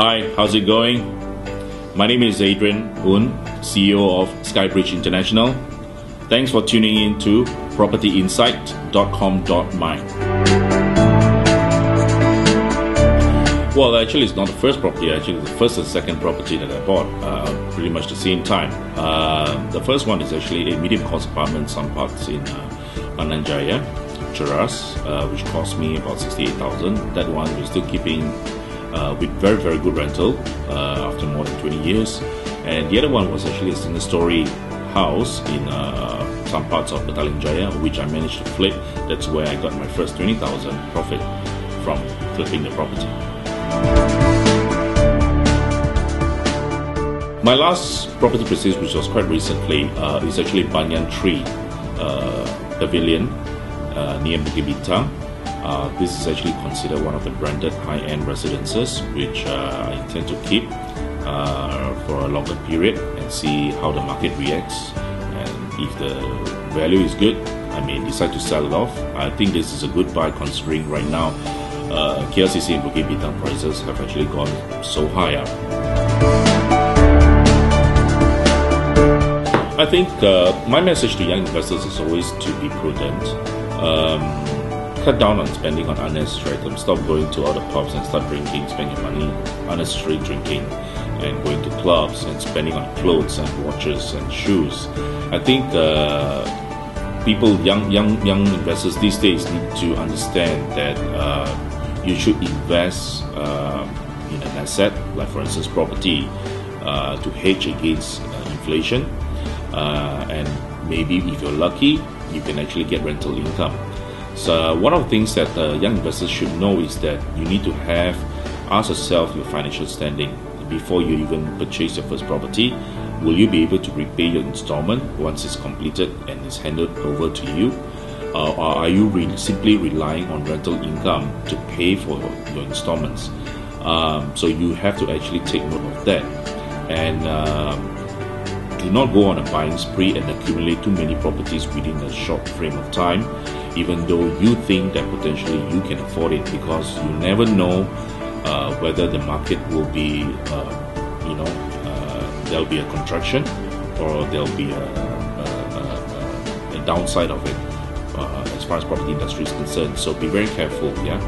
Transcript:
Hi, how's it going? My name is Adrian Un, CEO of Skybridge International. Thanks for tuning in to propertyinsight.com.my. Well, actually, it's not the first property. Actually, the first and second property that I bought pretty much the same time. The first one is actually a medium-cost apartment, some parts in Ananjaya, Cheras, which cost me about 68,000. That one we're still keeping with very, very good rental after more than 20 years. And the other one was actually a single-story house in some parts of Untitled Chapter, which I managed to flip. That's where I got my first 20,000 profit from flipping the property. My last property purchase, which was quite recently, is actually Banyan Tree Pavilion near Bukit Bintang. This is actually considered one of the branded high-end residences, which I intend to keep for a longer period and see how the market reacts. And if the value is good, I may decide to sell it off. I think this is a good buy considering right now KLCC and Bukit Bintang prices have actually gone so high up. I think my message to young investors is always to be prudent. Cut down on spending on unnecessary items. Stop going to other pubs and start drinking, spending money, unnecessary drinking, and going to clubs and spending on clothes and watches and shoes. I think people, young investors these days need to understand that you should invest in an asset, like for instance property, to hedge against inflation, and maybe if you're lucky, you can actually get rental income. So one of the things that young investors should know is that you need to ask yourself your financial standing before you even purchase your first property. Will you be able to repay your installment once it's completed and is handed over to you? Or are you simply relying on rental income to pay for your installments? So you have to actually take note of that. And do not go on a buying spree and accumulate too many properties within a short frame of time, even though you think that potentially you can afford it, because you never know whether the market will be, there'll be a contraction or there'll be a downside of it as far as property industry is concerned. So be very careful, yeah.